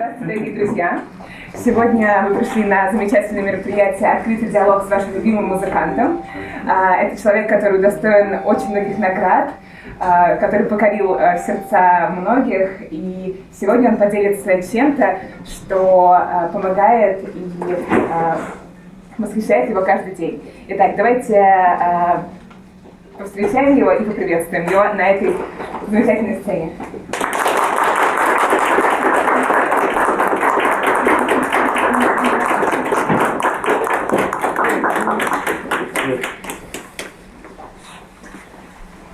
Здравствуйте, дорогие друзья! Сегодня мы пришли на замечательное мероприятие «Открытый диалог с вашим любимым музыкантом». Это человек, который удостоен очень многих наград, который покорил сердца многих, и сегодня он поделится чем-то, что помогает и восхищает его каждый день. Итак, давайте повстречаем его и поприветствуем его на этой замечательной сцене.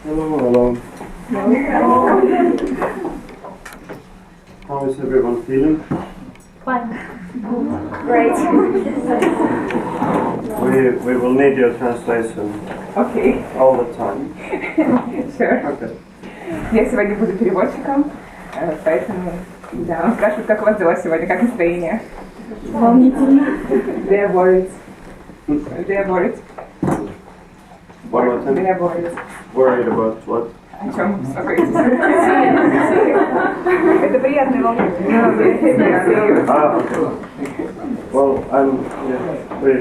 Hello. How is everyone feeling? Fine. Great. We will need your translation Окей. all the time. Sure. Okay. Я сегодня буду переводчиком, поэтому, да, он спрашивает, как у вас дела сегодня, как настроение? Волнительно. They're worried. They're worried. One more time. They're worried. Worried about what? О чем беспокоитесь? Это приятное волнение. Okay. Well, we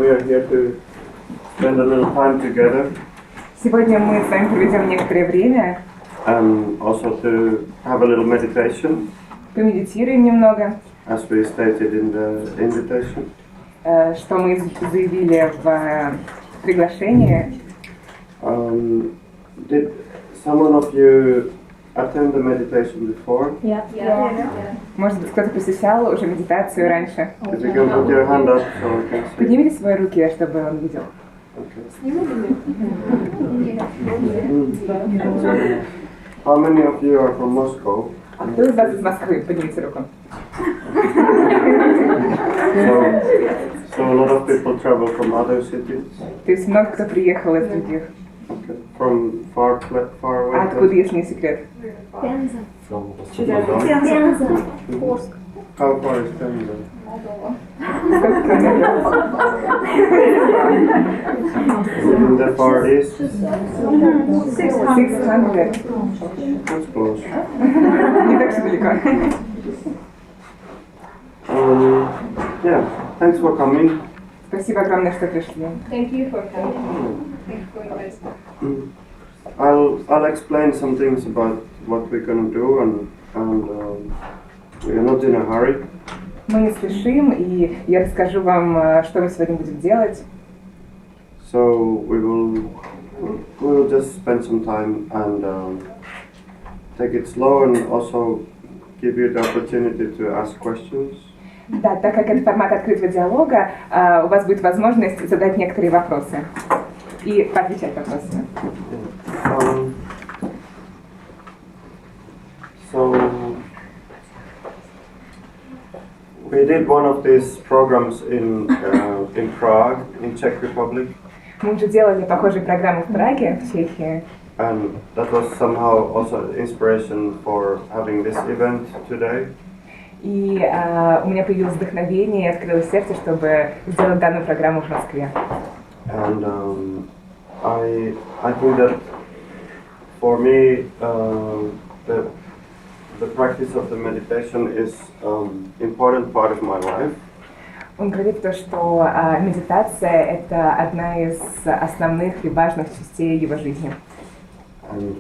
are here to spend a little time together. Сегодня мы с вами проведем некоторое время, And also to have a little meditation, помедитируем немного, as we stated in the invitation. что мы заявили в приглашении. Did someone of you attend the meditation before? Yeah. Может быть, кто-то посещал уже медитацию раньше. If you can put your hand up so we can see. Поднимите свои руки, чтобы он видел. Okay. How many of you are from Moscow? А кто из вас из Москвы? Поднимите руку. So a lot of people travel from other cities. То есть много кто приехал из других. Okay. From far away. А откуда, если не секрет? Пенза. Penzance. Орск. How far is Penza? Сколько километров? In the far east. 600. That's close. Не так все далеко. Yeah. Thanks for coming. Спасибо огромное, что пришли. Thank you for coming. Thank you for inviting. I'll explain some things about what we're gonna do, and we are not in a hurry. Мы не спешим, и я расскажу вам, что мы сегодня будем делать. So we will just spend some time and take it slow, and also give you the opportunity to ask questions. Да, так как это формат открытого диалога, у вас будет возможность задать некоторые вопросы и поотвечать на вопросы. So we did one of these programs in Prague, in Czech Republic, Мы уже делали похожие программы в Праге, в Чехии, and that was somehow also inspiration for having this event today. и у меня появилось вдохновение и открылось сердце, чтобы сделать данную программу в Москве. And I think that for me the practice of the meditation is important part of my life. Он говорит то, что медитация – это одна из основных и важных частей его жизни. And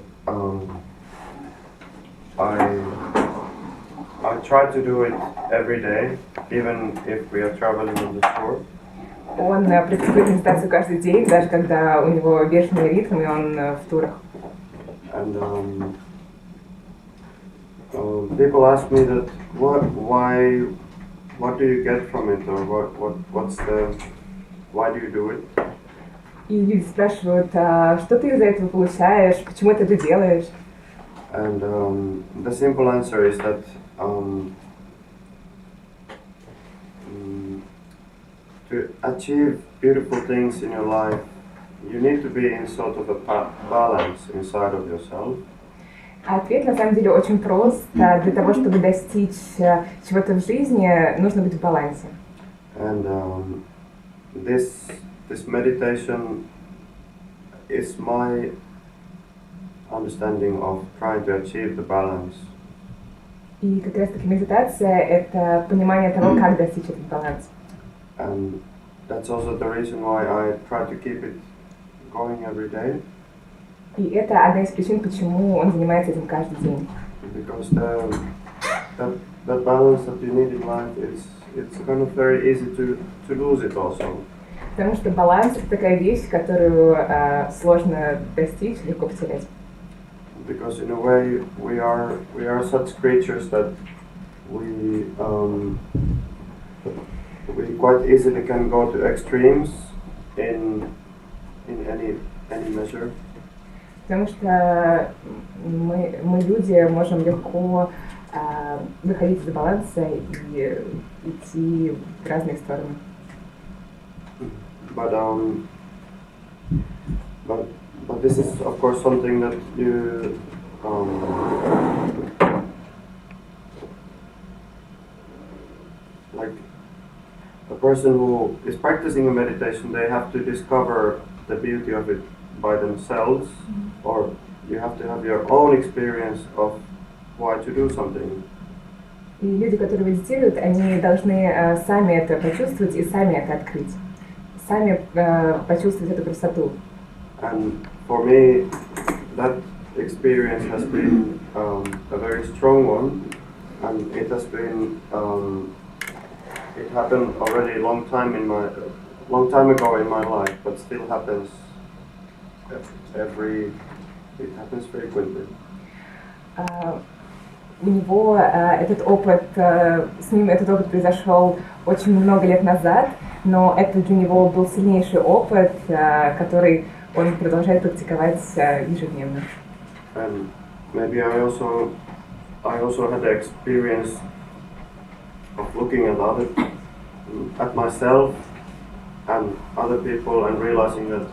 I try to do it every day, even if we are traveling on the shore. Он практикует медитацию каждый день, даже когда у него бешеный ритм и он в турах. And people ask me that what do you get from it, or why do you do it? И люди спрашивают, что ты из-за этого получаешь, почему ты это делаешь? And the simple answer is that to achieve beautiful things in your life, you need to be in sort of a balance inside of yourself. Ответ на самом деле очень прост. Для того, чтобы достичь чего-то в жизни, нужно быть в балансе. And this meditation is my understanding of trying to achieve the balance И как раз таки медитация — это понимание того, как достичь этот баланс. And that's also the reason why I try to keep it going every day. И это одна из причин, почему он занимается этим каждый день. Because that balance that you need in life it's kind of very easy to lose it also. Потому что баланс — это такая вещь, которую сложно достичь, легко потерять. Because in a way we are such creatures that we quite easily can go to extremes in any measure. Потому что мы люди, можем легко выходить из баланса и идти в разные стороны. But this is of course something that you like a person who is practicing a meditation, they have to discover the beauty of it by themselves, or you have to have your own experience of why to do something. И люди, которые медитируют, они должны сами это почувствовать и сами это открыть, сами почувствовать эту красоту. And for me, that experience has been a very strong one, and it has been it happened already a long time ago in my life, but still happens it happens frequently. У него этот опыт, с ним этот опыт произошел очень много лет назад, но это для него был сильнейший опыт, который он продолжает практиковать ежедневно. And maybe I also had the experience of looking at myself and other people and realizing that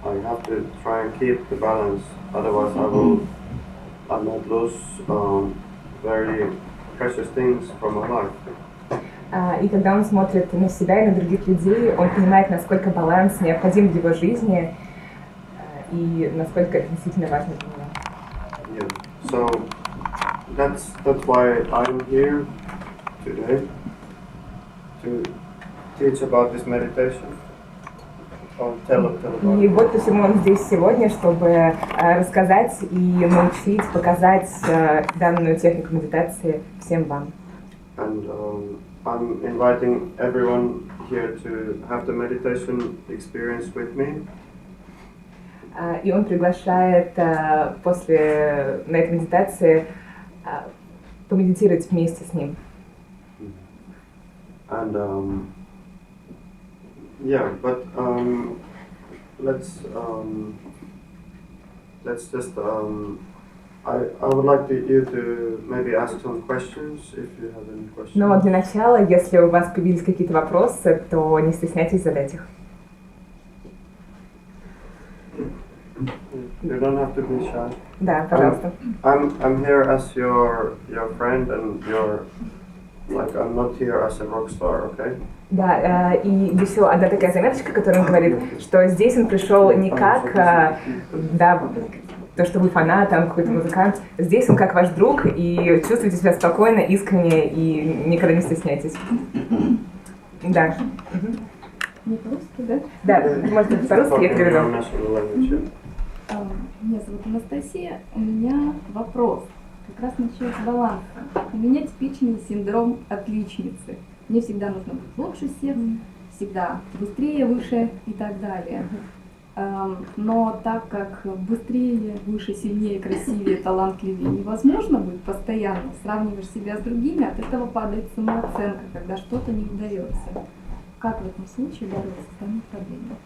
I have to try and keep the balance, otherwise I might lose very precious things from my life. И когда он смотрит на себя и на других людей, он понимает, насколько баланс необходим в его жизни и насколько это действительно важно для него. Yeah. So that's why I'm here today to teach about this meditation. И вот почему он здесь сегодня, чтобы рассказать и научить, показать данную технику медитации всем вам. And I'm inviting everyone here to have the meditation experience with me. И он приглашает на этой медитации помедитировать вместе с ним. And yeah, but let's just I would like you to maybe ask some questions if you have any questions. Но для начала, если у вас появились какие-то вопросы, то не стесняйтесь задать их. You don't have to be shy. Да, пожалуйста. I'm here as your friend and I'm not here as a rock star, okay? Да, и еще одна такая заметочка, которая он говорит, что здесь он пришел не как, то, что вы фанат, там какой-то музыкант. Здесь он как ваш друг, и чувствуйте себя спокойно, искренне, и никогда не стесняйтесь. Да. Не по-русски, да? Да, может быть по-русски, я переведу. Меня зовут Анастасия. У меня вопрос как раз насчет баланса. У меня типичный синдром отличницы. Мне всегда нужно быть лучше всех, всегда быстрее, выше и так далее. Но так как быстрее, выше, сильнее, красивее, талантливее невозможно быть постоянно, сравниваешь себя с другими, от этого падает самооценка, когда что-то не удается. Как в этом случае бороться с данной проблемой?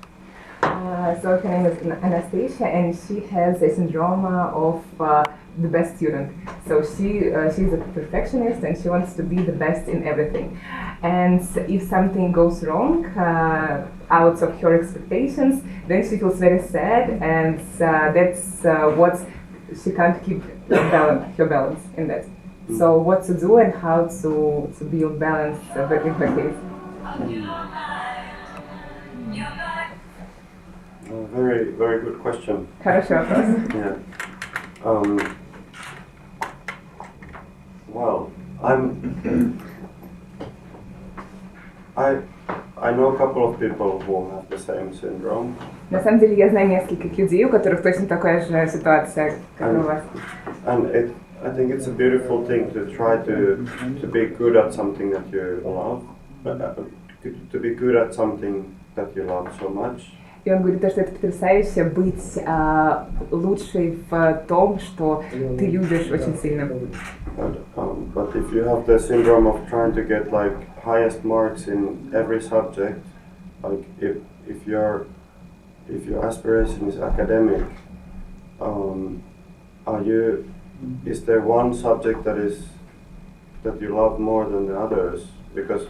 So her name is Anastasia, and she has a syndrome of the best student. So she's a perfectionist, and she wants to be the best in everything. And if something goes wrong out of her expectations, then she feels very sad, and that's what she can't keep her balance in that. So what to do and how to build balance in her case. Very, very good question. Хороший вопрос. Yeah. Well, I'm. I know a couple of people who have the same syndrome. На самом деле я знаю нескольких людей, у которых точно такая же ситуация, как и у вас. And I think it's a beautiful thing to try to be good at something that you love, to be good at something that you love so much. И он говорит, что это потрясающе быть лучшей в том, что ты любишь очень сильно. But if you have the syndrome of trying to get like highest marks in every subject, like if your aspiration is academic, is there one subject that you love more than the others? Because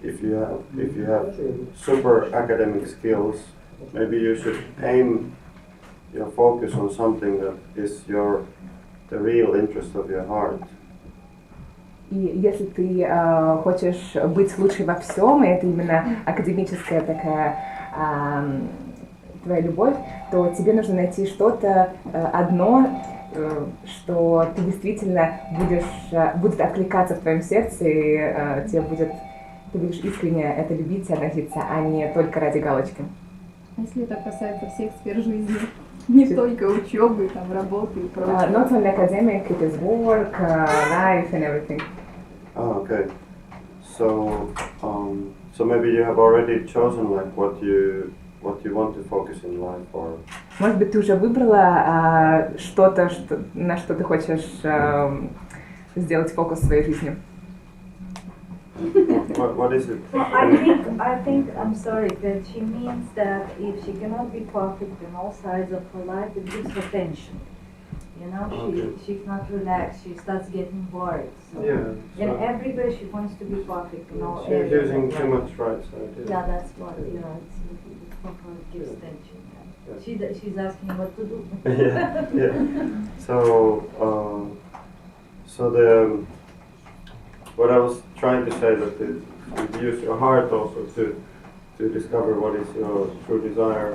if you have super academic skills, maybe you should aim your focus on something that is the real interest of your heart. И если ты хочешь быть лучшей во всем, и это именно академическая такая твоя любовь, то тебе нужно найти что-то одно, что ты действительно будет откликаться в твоем сердце, и ты будешь искренне это любить и относиться, а не только ради галочки. А если это касается всех сфер жизни, не только учебы, там, работы и прочего? Not only academic, it is work, life and everything. Okay. So maybe you have already chosen like what you want to focus in life, or. Может быть, ты уже выбрала что-то, на что ты хочешь сделать фокус в своей жизни? What is it? Well, I think, I'm sorry, that she means that if she cannot be perfect in all sides of her life, it gives her tension. You know, she's not relaxed, she starts getting bored. So in everywhere she wants to be perfect in all areas. She's using too much right side. Yeah, that's what, you know, it's for her, it gives tension. Yeah. She's asking what to do. Yeah. So what I was trying to say that you use your heart also to discover what is your true desire,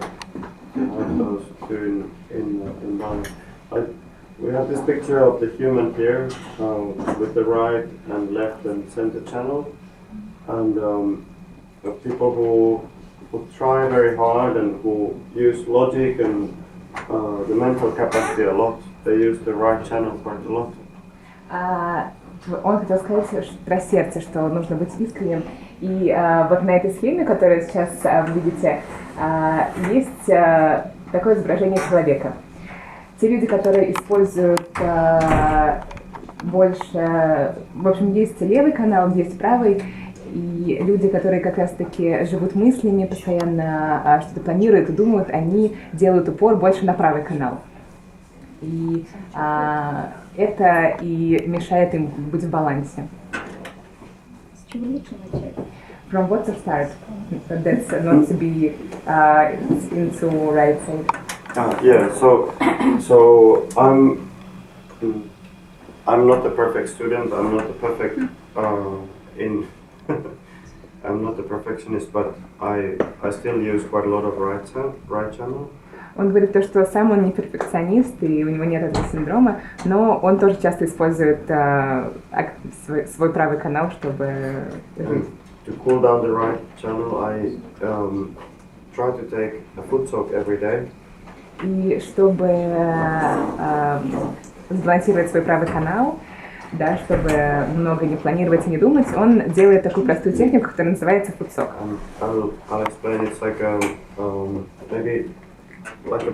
to have those two in life. We have this picture of the human here with the right and left and center channel, and the people who try very hard and who use logic and the mental capacity a lot, they use the right channel quite a lot. Он хотел сказать про сердце, что нужно быть искренним. И вот на этой схеме, которую сейчас вы видите, есть такое изображение человека. Те люди, которые используют больше... В общем, есть левый канал, есть правый. И люди, которые как раз-таки живут мыслями, постоянно что-то планируют и думают, они делают упор больше на правый канал. И это и мешает им быть в балансе. С чего лучше начать? From what to start? That's not to be into right side. Yeah. So I'm not a perfect student. I'm not a perfect I'm not a perfectionist, but I still use quite a lot of right channel. Он говорит то, что сам он не перфекционист, и у него нет этого синдрома, но он тоже часто использует свой правый канал, чтобы жить. To cool down the right channel, I try to take a foot soak every day. И чтобы сбалансировать свой правый канал, да, чтобы много не планировать и не думать, он делает такую простую технику, которая называется футсок. I'll explain. It's like maybe like a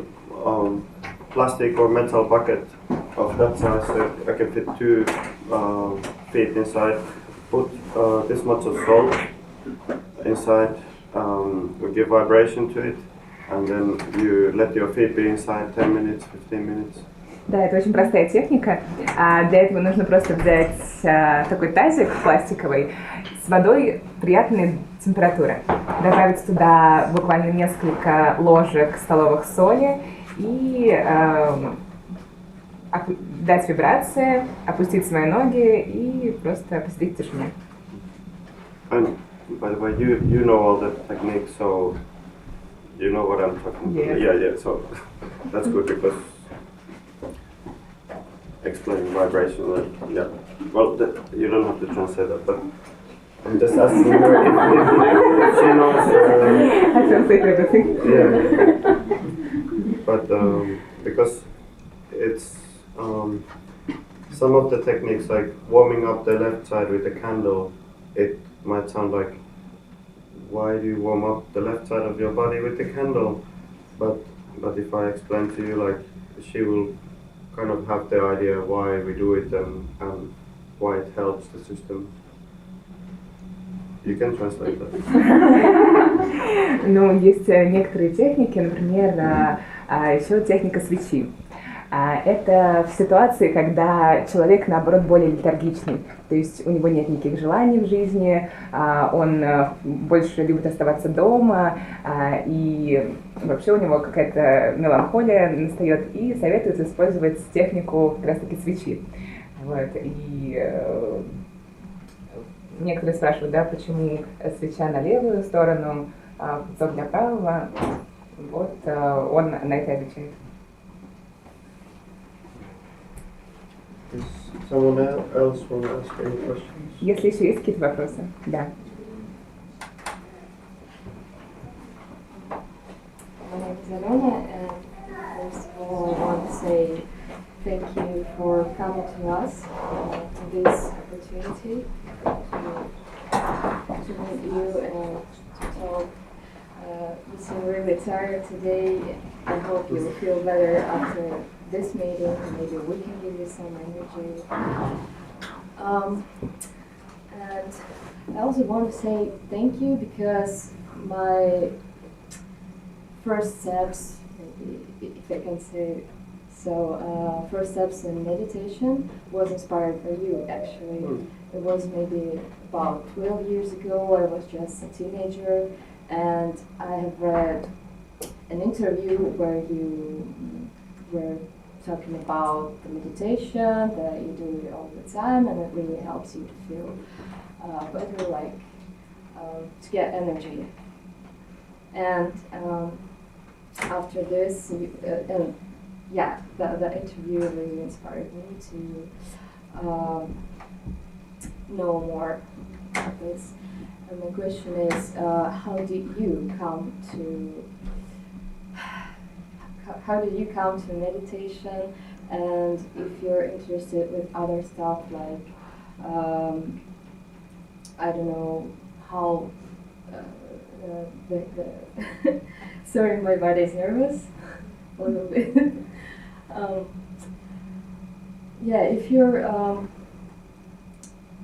plastic or metal bucket of that size, so I can fit 2 feet inside. Put this much of salt inside. We give vibration to it, and then you let your feet be inside 10 minutes, 15 minutes. Да, это очень простая техника. Для этого нужно просто взять такой тазик пластиковый с водой приятной температуры, добавить туда буквально несколько ложек столовых соли и дать вибрации, опустить свои ноги и просто посидеть в тишине. And by the way, you know all the techniques, so you know what I'm talking about. Yeah. So that's good because explaining vibration. Like, yeah. Well, you don't have to translate that, but I'm just asking her if she knows. I translate everything. Yeah. But because it's some of the techniques, like warming up the left side with a candle, it might sound like, why do you warm up the left side of your body with the candle? But if I explain to you, like, she will kind of have the idea why we do it and why it helps the system. You can translate that. Ну, есть некоторые техники, например, еще техника свечи. Это в ситуации, когда человек, наоборот, более летаргичный, то есть у него нет никаких желаний в жизни, он больше любит оставаться дома, и вообще у него какая-то меланхолия настает, и советуют использовать технику как раз-таки свечи. Вот, и некоторые спрашивают, да, почему свеча на левую сторону, песок для правого. Вот он на это отвечает. Does someone else want to ask any questions? Если еще есть какие-то вопросы, да. My name is Alona, and first of all, I want to say thank you for coming to us for this opportunity to meet you and to talk. You seem really tired today. I hope you will feel better after this meeting. Maybe we can give you some energy. And I also want to say thank you because my first steps, maybe if I can say so, first steps in meditation was inspired by you actually. It was maybe about 12 years ago. I was just a teenager, and I have read an interview where you were talking about the meditation, that you do it all the time, and it really helps you to feel better, like to get energy. And after this, the interview really inspired me to know more about this. And my question is, how did you come to meditation, and if you're interested with other stuff like I don't know how sorry, my body is nervous a little bit. If you're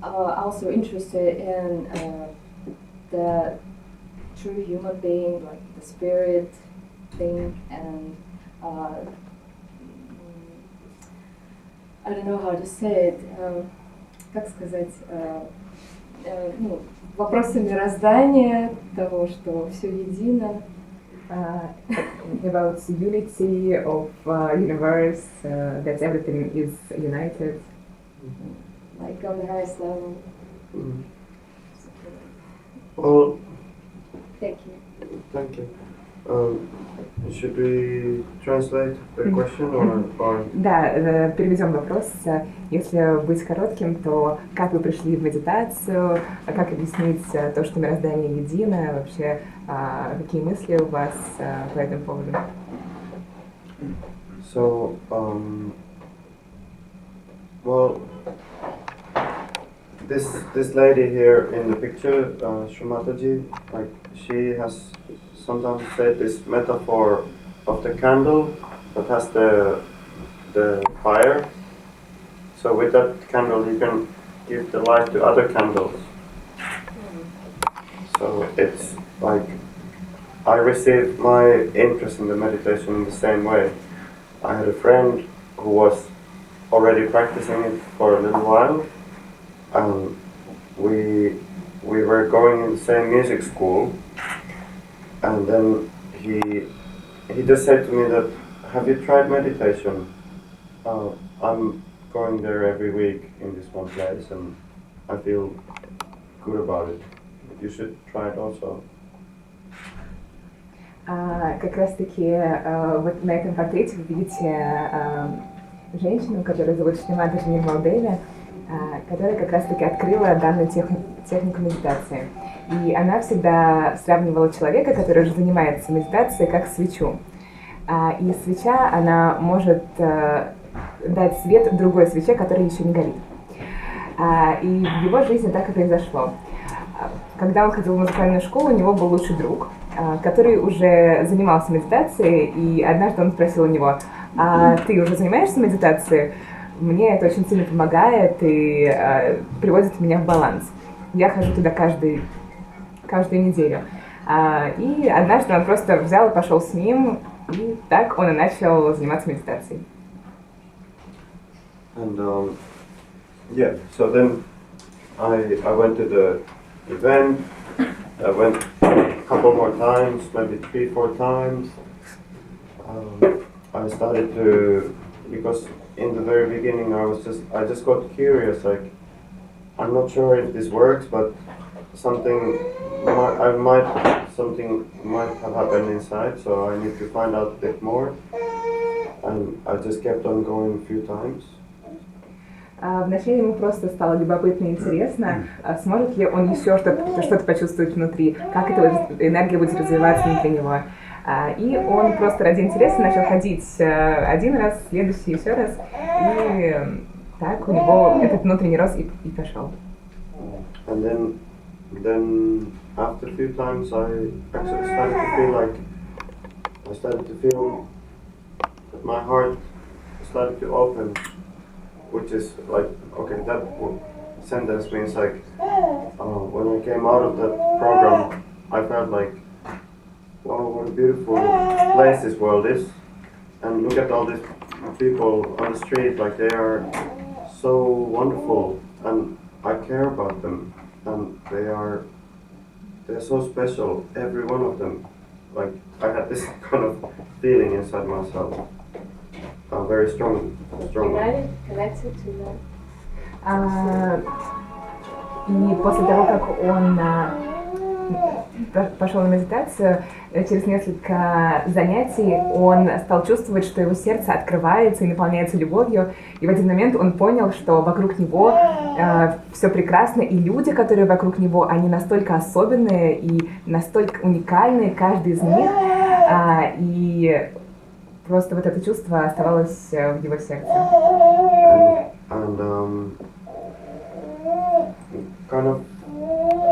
also interested in the true human being, like the spirit thing, and I don't know how to say it, как сказать, вопросы мироздания, того, что все едино. About unity of universe, that everything is united. Like on the highest level. Well, Thank you. thank you. Should we translate the question or? Да, переведем вопрос. Если быть коротким, то как вы пришли в медитацию, как объяснить то, что мироздание едино, вообще какие мысли у вас по этому поводу? So, well, this lady here in the picture, Srimataji, like she has sometimes said this metaphor of the candle that has the fire. So with that candle you can give the light to other candles. So it's like I received my interest in the meditation in the same way. I had a friend who was already practicing it for a little while, and we were going in the same music school, and then he just said to me that, have you tried meditation? I'm going there every week in this one place and I feel good about it. You should try it also. Как раз таки вот на этом портрете вы видите женщину, которую зовут Шлема Модели, которая как раз-таки открыла данную технику медитации. И она всегда сравнивала человека, который уже занимается медитацией, как свечу. И свеча, она может дать свет другой свече, которая еще не горит. И в его жизни так и произошло. Когда он ходил в музыкальную школу, у него был лучший друг, который уже занимался медитацией, и однажды он спросил у него: «А ты уже занимаешься медитацией? Мне это очень сильно помогает и приводит меня в баланс. Я хожу туда каждую неделю». И однажды он просто взял и пошел с ним, и так он и начал заниматься медитацией. And yeah, so then I went to the event. I went a couple more times, maybe 3-4 times. I started to, because in the very beginning I just got curious, like, I'm not sure if this works, but something might have happened inside, so I need to find out a bit more. And I just kept on going a few times. Вначале ему просто стало любопытно и интересно, сможет ли он еще что-то почувствовать внутри, как эта энергия будет развиваться внутри него. И он просто ради интереса начал ходить один раз, следующий еще раз, и так у него этот внутренний рост и пошел. And then after a few times I actually started to feel that my heart started to open, which is like, okay, that sentence means like, when I came out of that program, I felt like, wow, what a beautiful place this world is. And look at all these people on the street, like they are so wonderful, and I care about them, and they're so special, every one of them. Like, I had this kind of feeling inside myself, very strong. Connected to that. И после того, как он пошел на медитацию, через несколько занятий он стал чувствовать, что его сердце открывается и наполняется любовью. И в один момент он понял, что вокруг него все прекрасно, и люди, которые вокруг него, они настолько особенные и настолько уникальные, каждый из них. И просто вот это чувство оставалось в его сердце. And kind of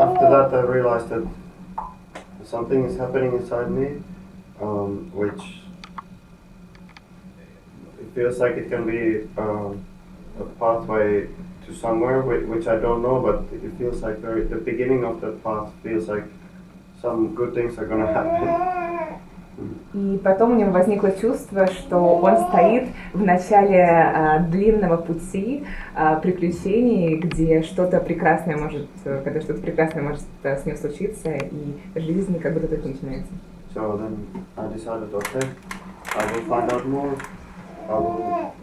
after that I realized that something is happening inside me, which it feels like it can be a pathway to somewhere, which I don't know, but it feels like the beginning of that path feels like some good things are gonna happen. И потом у него возникло чувство, что он стоит в начале длинного пути приключений, где что-то прекрасное может с ним случиться, и жизнь как будто только начинается. So then I decided, okay, I will find out more. I will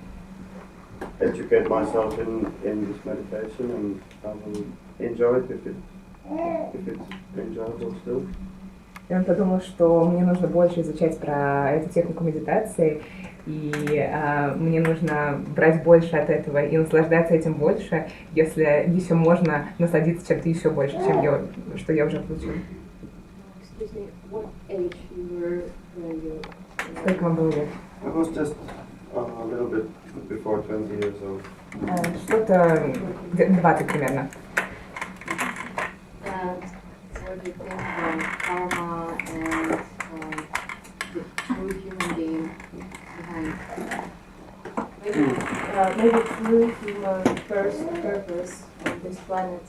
educate myself in this meditation, and I will enjoy it if it's enjoyable still. И он подумал, что мне нужно больше изучать про эту технику медитации, и мне нужно брать больше от этого и наслаждаться этим больше, если еще можно насладиться чем-то еще больше, что я уже получила. Сколько вам было лет? I was just a little bit before 20 years old. Что-то 20 примерно. What do you think about karma and the true human being behind? Maybe true human first purpose on this planet.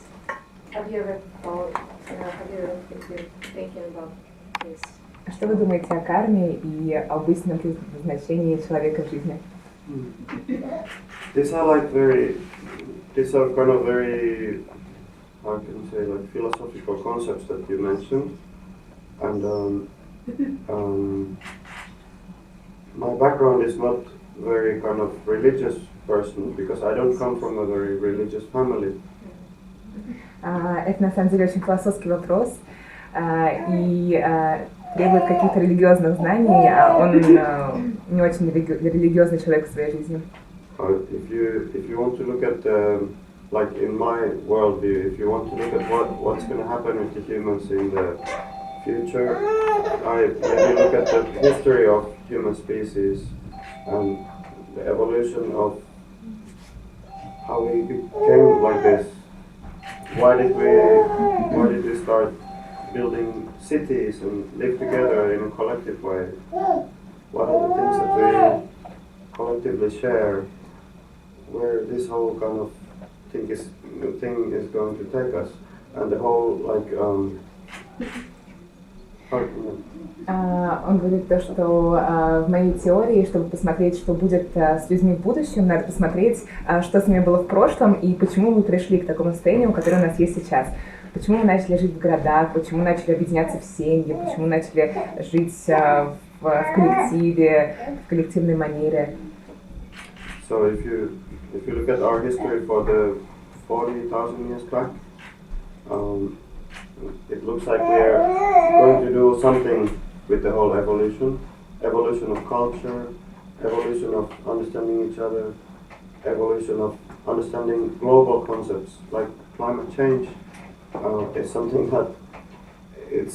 Have you ever thought? Have you ever thinking about this? Что вы думаете о карме и об истинном предназначении человека в жизни? These are kind of very, how can you say, like philosophical concepts that you mentioned, and my background is not very kind of religious person, because I don't come from a very religious family. Это на самом деле очень философский вопрос и требует каких-то религиозных знаний, а он не очень религиозный человек в своей жизни. if you want to look at like in my worldview, if you want to look at what's going to happen with the humans in the future, I maybe look at the history of human species and the evolution of how we became like this. Why did we start building cities and live together in a collective way? What are the things that we collectively share? Where this whole kind of thing is going to take us, and the whole like Он говорит то, что в моей теории, чтобы посмотреть, что будет с людьми в будущем, надо посмотреть, что с ними было в прошлом и почему мы пришли к такому состоянию, которое у нас есть сейчас. Почему мы начали жить в городах, почему начали объединяться в семьи, почему начали жить в коллективе, в коллективной манере. So if you look at our history for the 40,000 years back, it looks like we are going to do something with the whole evolution of culture, evolution of understanding each other, evolution of understanding global concepts like climate change. It's something that it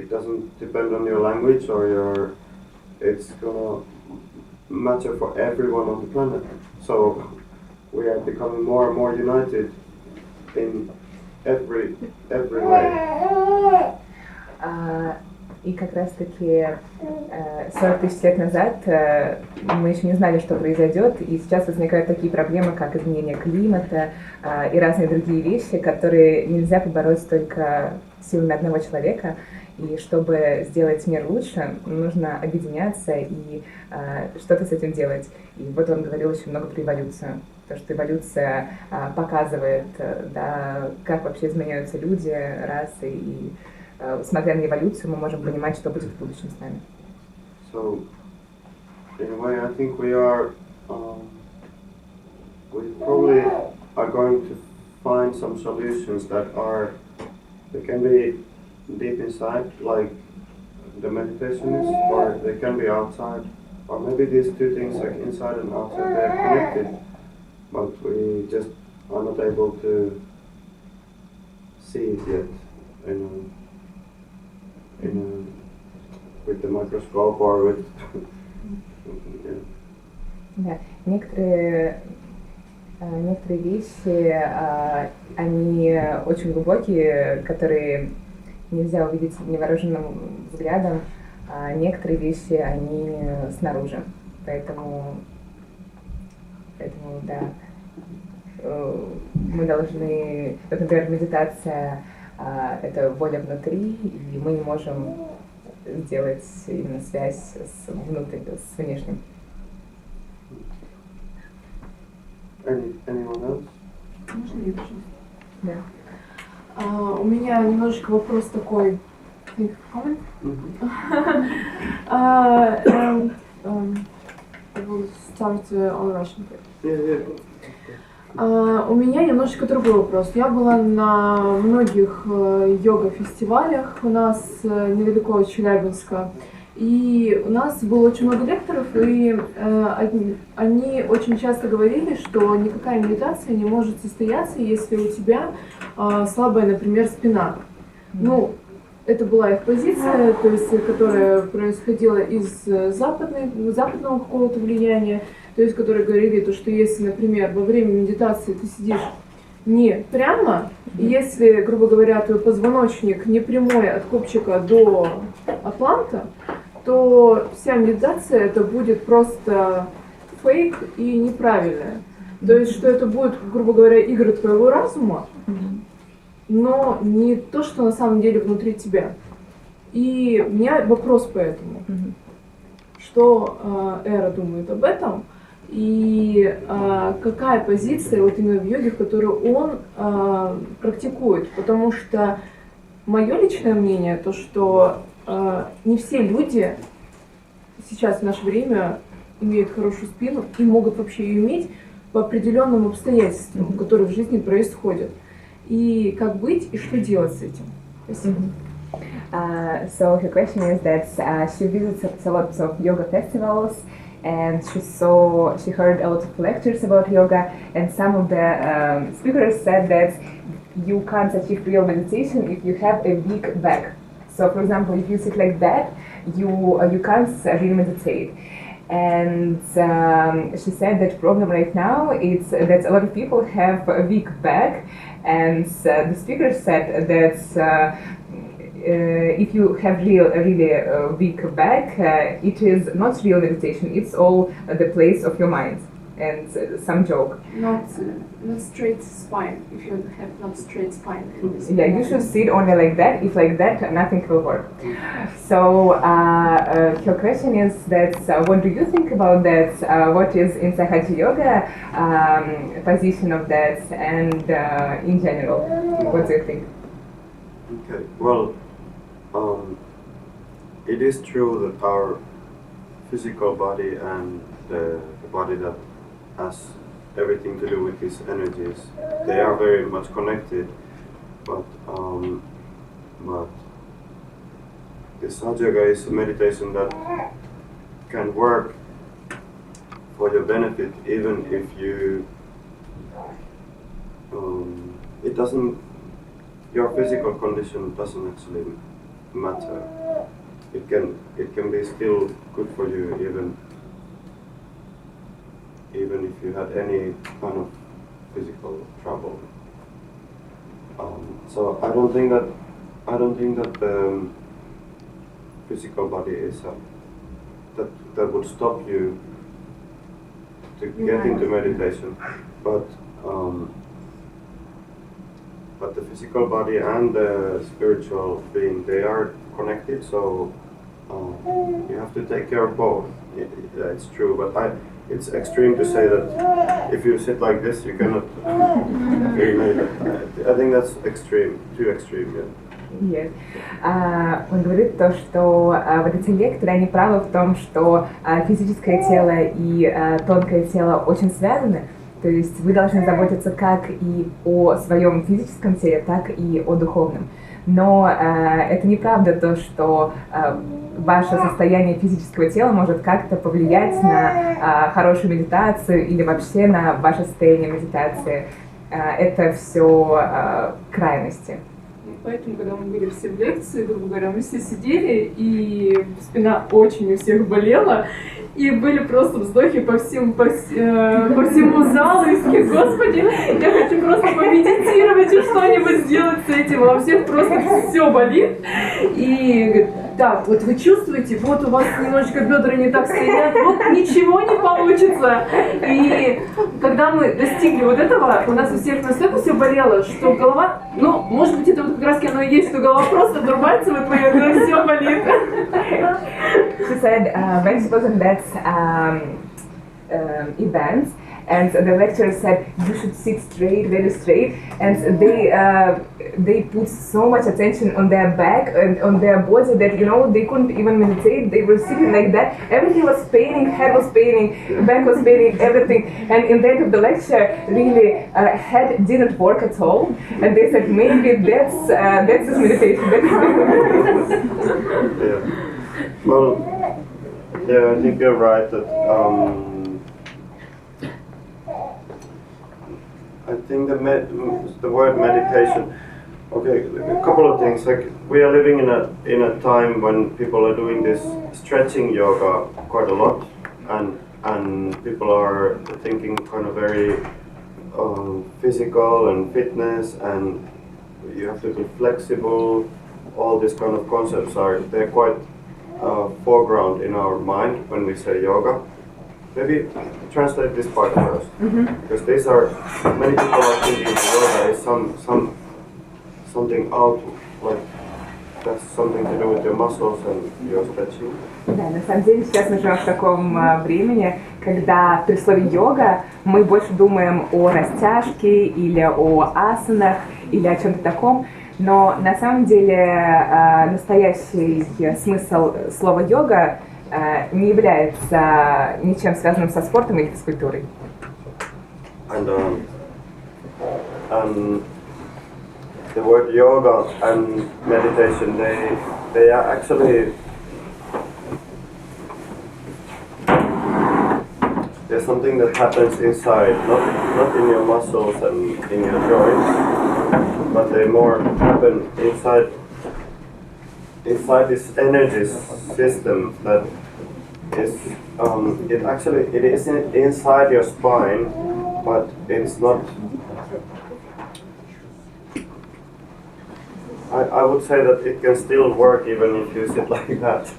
doesn't depend on your language or it's gonna matter for everyone on the planet. So we are becoming more and more united in every way. И как раз-таки 40 тысяч лет назад мы еще не знали, что произойдет, и сейчас возникают такие проблемы, как изменение климата и разные другие вещи, которые нельзя побороть только силами одного человека. И чтобы сделать мир лучше, нужно объединяться и что-то с этим делать. И вот он говорил очень много про эволюцию. То, что эволюция показывает, да, как вообще изменяются люди, расы, и смотря на эволюцию, мы можем понимать, что будет в будущем с нами. So, in a way, I think we probably are going to find some solutions that can be deep inside, like the meditation is, or they can be outside, or maybe these two things, like inside and outside, they're connected, but we just are not able to see it yet with the microscope or with yeah. Да. Некоторые вещи, они очень глубокие, которые нельзя увидеть невооруженным взглядом, а некоторые вещи, они снаружи. Поэтому да, мы должны, например, медитация — это воля внутри, и мы не можем сделать именно связь с внешним. Anyone else? Можно я еще? Да. У меня немножечко вопрос такой. Comment? I will start on Russian. У меня немножечко другой вопрос. Я была на многих йога-фестивалях у нас недалеко от Челябинска. И у нас было очень много лекторов, и они очень часто говорили, что никакая медитация не может состояться, если у тебя слабая, например, спина. Ну, это была их позиция, то есть, которая происходила из западного какого-то влияния, то есть, которые говорили, то, что если, например, во время медитации ты сидишь не прямо, и если, грубо говоря, твой позвоночник не прямой от копчика до атланта, то вся медитация это будет просто фейк и неправильная. То есть, что это будет, грубо говоря, игры твоего разума, но не то, что на самом деле внутри тебя. И у меня вопрос по этому. Что Эра думает об этом? И какая позиция вот именно в йоге, которую он практикует? Потому что мое личное мнение, то что не все люди сейчас в наше время имеют хорошую спину и могут вообще ее иметь по определенным обстоятельствам, которые в жизни происходят. И как быть и что делать с этим? Спасибо. So her question is that she visits a lot of yoga festivals, and she heard a lot of lectures about yoga, and some of the speakers said that you can't achieve real meditation if you have a weak back. So, for example, if you sit like that, you can't really meditate. And she said that problem right now is that a lot of people have a weak back, and the speaker said that if you have a really weak back, it is not real meditation. It's all the place of your mind and some joke. Not straight spine, if you have not straight spine. Yeah, you should sit only like that. If like that, nothing will work. So her question is that what do you think about that? What is in Hatha Yoga position of that, and in general, what do you think? Okay, well, it is true that our physical body and the body that has everything to do with these energies, they are very much connected, but this Hatha Yoga is a meditation that can work for your benefit even if you it doesn't, your physical condition doesn't actually matter. It can be still good for you even if you had any kind of physical trouble. So I don't think that the physical body is that would stop you to get into meditation, but the physical body and the spiritual being, they are connected. So you have to take care of both. It's true, but it's extreme to say that if you sit like this, you cannot I think that's extreme, too extreme, yeah. Yes. Он говорит то, что вот эти лекторы, они правы в том, что физическое тело и тонкое тело очень связаны. То есть вы должны заботиться как и о своем физическом теле, так и о духовном. Но это неправда то, что ваше состояние физического тела может как-то повлиять на хорошую медитацию или вообще на ваше состояние медитации. Это все крайности. Поэтому, когда мы были все в лекции, грубо говоря, мы все сидели, и спина очень у всех болела, и были просто вздохи по всему залу, и такие, господи, я хочу просто помедитировать и что-нибудь сделать с этим, а у всех просто все болит. И говорит, так, вот вы чувствуете, вот у вас немножечко бедра не так стоят, вот ничего не получится. И когда мы достигли вот этого, у нас у всех настолько все болело, что голова, ну, может быть, это вот как раз оно и есть, что голова просто отрубается, вот и все болит. She said when she was in that event, and the lecturer said you should sit straight, very straight, and they put so much attention on their back and on their body that they couldn't even meditate. They were sitting like that. Everything was paining, head was paining, back was paining, everything. And in the end of the lecture, really head didn't work at all. And they said maybe that's his meditation. Yeah. Well, yeah, I think you're right that. I think the word meditation. Okay, a couple of things. Like we are living in a time when people are doing this stretching yoga quite a lot, and people are thinking kind of very physical and fitness, and you have to be flexible. All these kind of concepts they're quite foreground in our mind when we say yoga. Maybe translate this part first, because these are many people are thinking yoga is something out, like that's something to do with your muscles and your stretching. Да, на самом деле сейчас мы живем в таком времени, когда при слове йога мы больше думаем о растяжке или о асанах или о чем-то таком, но на самом деле настоящий смысл слова йога не является ничем связанным со спортом или физкультурой. And the word yoga and meditation, they are actually there's something that happens inside, not in your muscles and in your joints, but they more happen inside this energy system that is it is inside your spine, but it's not. I would say that it can still work even if you sit like that.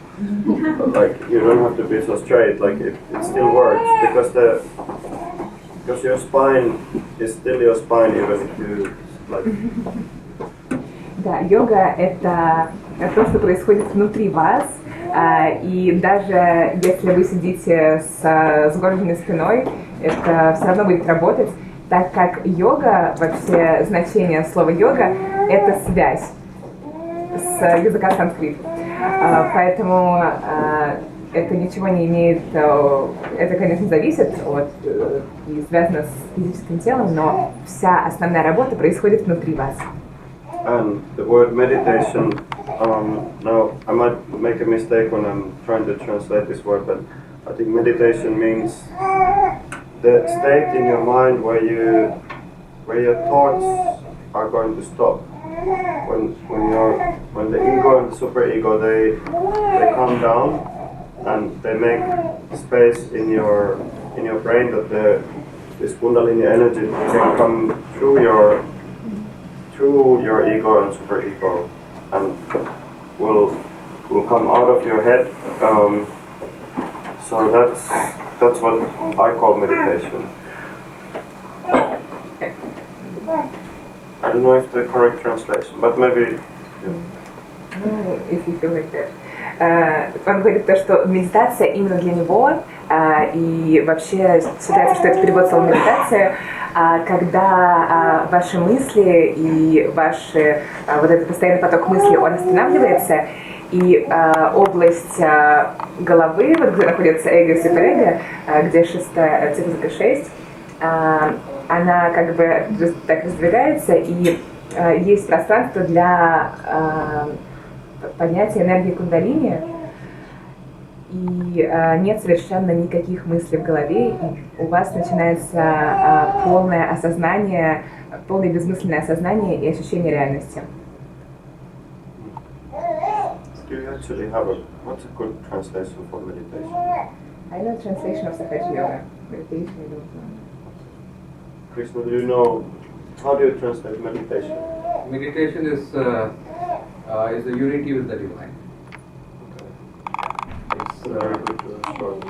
But like you don't have to be so straight. Like it still works because your spine is still your spine even if you like. Да, йога — это то, что происходит внутри вас, и даже если вы сидите с сгорбленной спиной, это все равно будет работать, так как йога, вообще значение слова йога — это связь с языка санскрит. Поэтому это ничего не имеет, это, конечно, зависит от и связано с физическим телом, но вся основная работа происходит внутри вас. And the word meditation, now I might make a mistake when I'm trying to translate this word, but I think meditation means the state in your mind where your thoughts are going to stop. When the ego and the superego they calm down and they make space in your brain that this Kundalini energy can come through your ego and superego and will come out of your head. So that's what I call meditation. I don't know if the correct translation, but maybe. Ну, if you feel like that. Он говорит то, что медитация именно для него, и вообще считается, что это перевод слова медитация, когда ваши мысли и ваши, вот этот постоянный поток мыслей, он останавливается, и область головы, вот где находится эго и суперэго, где циферка 6, она как бы так раздвигается, и есть пространство для поднятия энергии кундалини, и нет совершенно никаких мыслей в голове, и у вас начинается полное осознание, полное безмысленное осознание и ощущение реальности. Do you actually have what's a good translation for meditation? I know translation of Sahaja Yoga. Meditation, I don't know. Krishna, do you know, how do you translate meditation? Meditation is a unity with the divine. It's Very good short.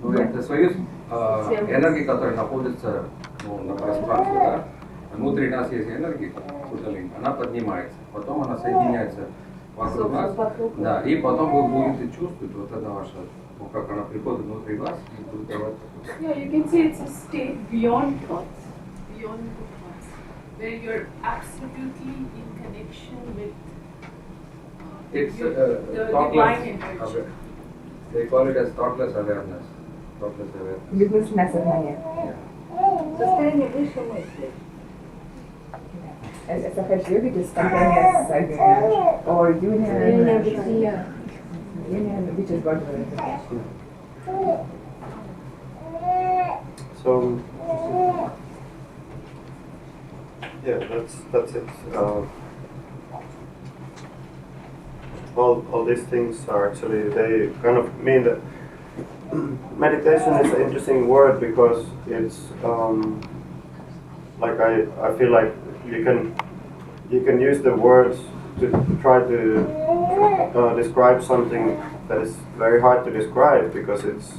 ну, это союз энергии, которая находится на пространстве, да? Внутри нас есть энергия, кундалини, она поднимается, потом она соединяется вокруг нас, да, и потом вы будете чувствовать вот это ваше, ну, как она приходит внутри вас и будет давать. Yeah, you can say it's a state beyond thoughts, where you're absolutely in connection with It's the divine energy. They call it as thoughtless awareness. Thoughtless awareness. Безмысленное сознание. Состояние выше мысли. Sahaja Yoga is spontaneous union, or union, which is God related. So yeah, that's it. All these things are actually, they kind of mean that meditation is an interesting word because it's like I feel like you can use the words to try to describe something that is very hard to describe because it's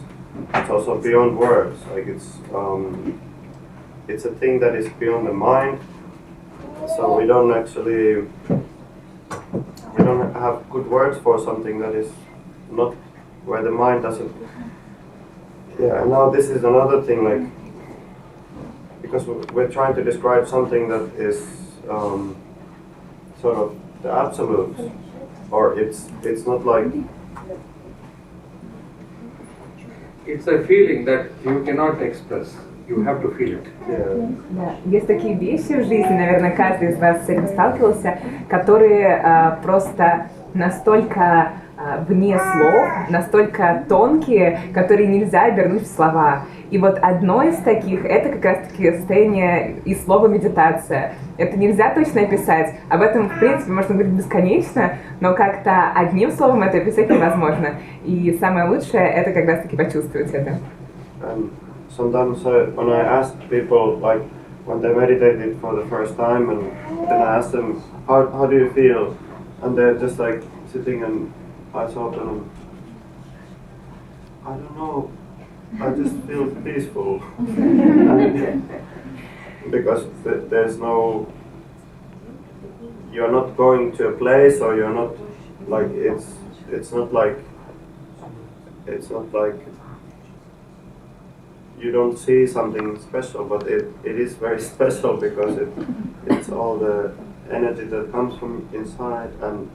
also beyond words. Like it's a thing that is beyond the mind. So we don't have good words for something that is not where the mind doesn't. Yeah, and now this is another thing, like because we're trying to describe something that is sort of the absolute, or it's not like. It's a feeling that you cannot express. You have to feel it. Yeah. Да. Есть такие вещи в жизни, наверное, каждый из вас с этим сталкивался, которые просто настолько вне слов, настолько тонкие, которые нельзя обернуть в слова. И вот одно из таких — это как раз-таки состояние и слово медитация. Это нельзя точно описать, об этом, в принципе, можно говорить бесконечно, но как-то одним словом это описать невозможно. И самое лучшее — это как раз-таки почувствовать это. And sometimes when I ask people, like when they meditated for the first time, and then I ask them, how do you feel? And they're just like sitting and eyes open and I don't know, I just feel peaceful. And because there's no, you're not going to a place, or you're not like it's not like you don't see something special, but it is very special because it's all the energy that comes from inside, and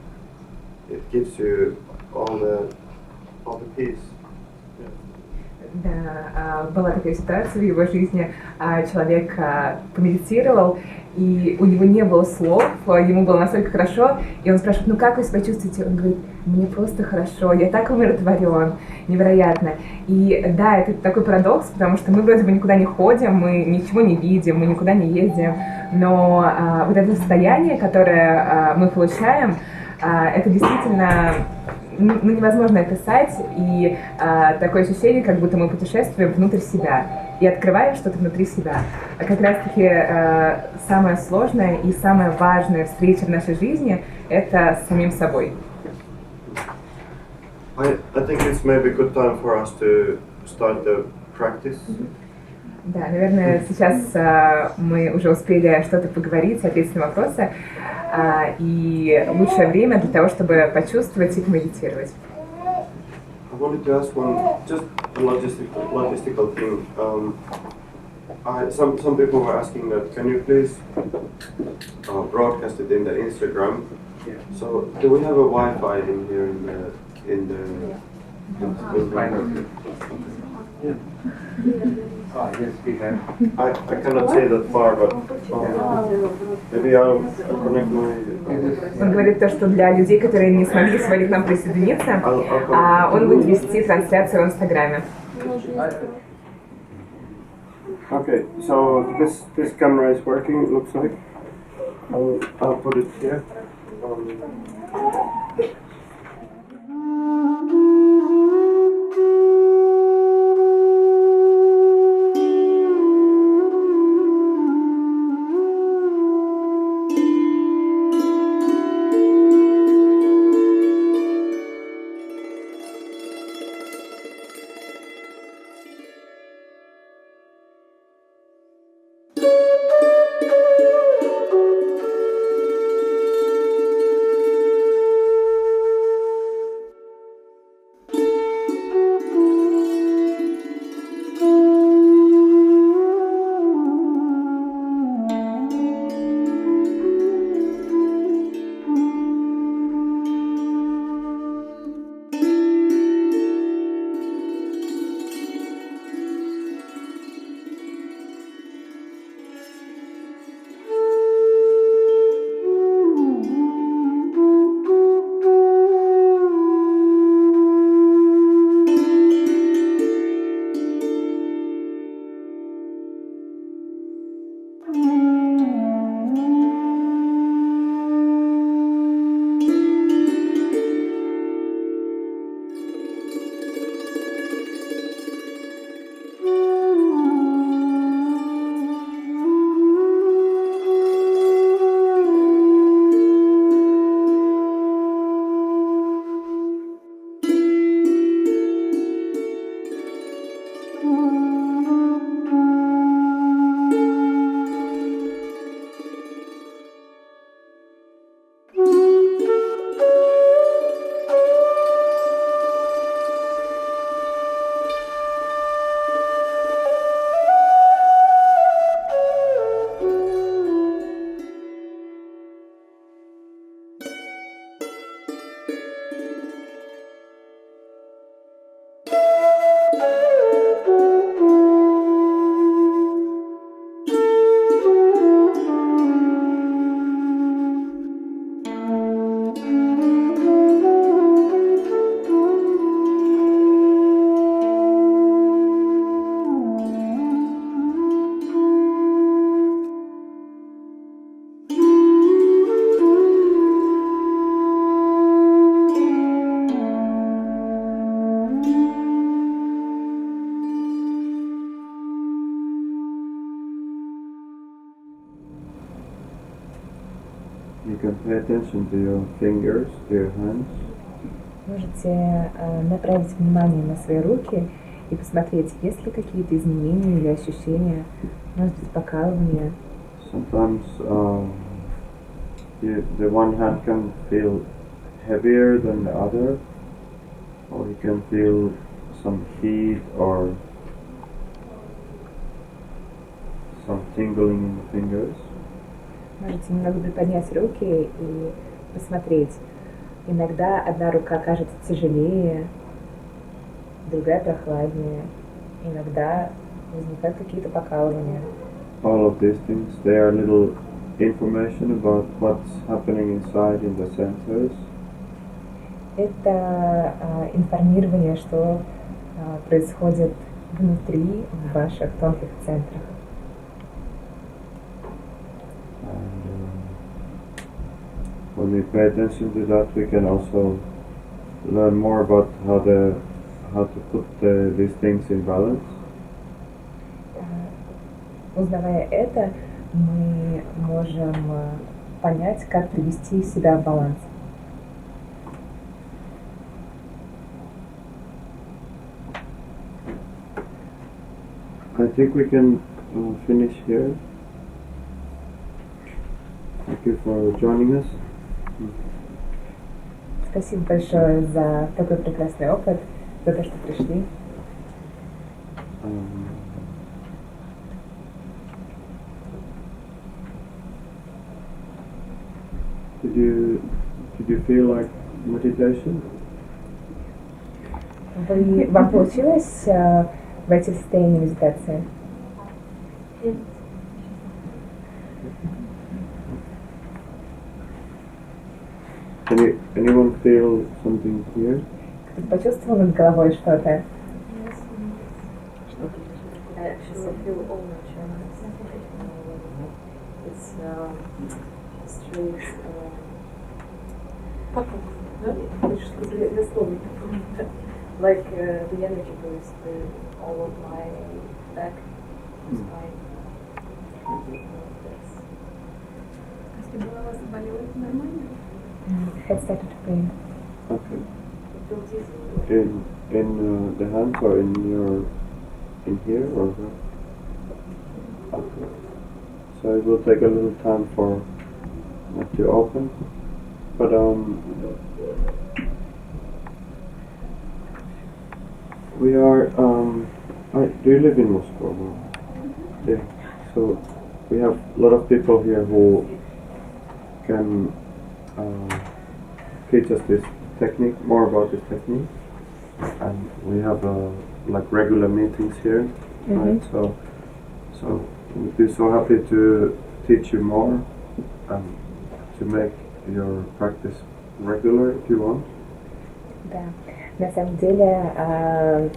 it gives you all the peace. Да, была такая ситуация в его жизни, человек помедитировал, и у него не было слов, ему было настолько хорошо, и он спрашивает: ну как вы себя чувствуете? Он говорит: мне просто хорошо, я так умиротворен, невероятно. И да, это такой парадокс, потому что мы вроде бы никуда не ходим, мы ничего не видим, мы никуда не ездим, но вот это состояние, которое мы получаем, это действительно невозможно описать, и такое ощущение, как будто мы путешествуем внутрь себя и открываем что-то внутри себя. А как раз-таки самая сложная и самая важная встреча в нашей жизни — это с самим собой. I think it's maybe a good time for us to start the practice. Да, наверное, сейчас мы уже успели что-то поговорить, ответить на вопросы, и лучшее время для того, чтобы почувствовать и помедитировать. I wanted to ask one, just a logistical thing. Some people were asking that, can you please broadcast it in the Instagram? Yeah. So, do we have a Wi-Fi in here in the Kind of. Yeah. Yes, we have. I cannot say that far, but maybe I'll connect my. Он говорит то, что для людей, которые не смогли сегодня к нам присоединиться, он будет вести трансляцию в Инстаграме. Okay, so this camera is working, it looks like. I'll put it here. You can pay attention to your fingers, to your hands. Можете направить внимание на свои руки и посмотреть, есть ли какие-то изменения или ощущения, может быть, покалывания. Sometimes the one hand can feel heavier than the other, or you can feel some heat or some tingling in the fingers. Можете немного приподнять руки и посмотреть. Иногда одна рука кажется тяжелее, другая прохладнее. Иногда возникают какие-то покалывания. All of these things, they are little information about what's happening inside in the sensors. Это информирование, что происходит внутри, в ваших тонких центрах. And when we pay attention to that, we can also learn more about how to put these things in balance. Узнавая это, мы можем понять, как привести себя в баланс. I think we can finish here. Thank you for joining us. Спасибо большое за такой прекрасный опыт, за то, что пришли. Did you feel like meditation? Вам получилось войти в состояние медитации? Anyone feel something here? Кто-то почувствовал над головой что-то? I actually feel all my channels. It's straight. Like the energy goes through all of my back, spine. Если голова заболела, это нормально? Head started to pain. Okay. It feels easy. In the hands or in here or where? Okay. So it will take a little time for it to open, but we are. Do you live in Moscow? No? Yeah. So we have a lot of people here who can teach us this technique, more about this technique, and we have like regular meetings here, right? So we'd be so happy to teach you more and to make your practice regular if you want. Да. На самом деле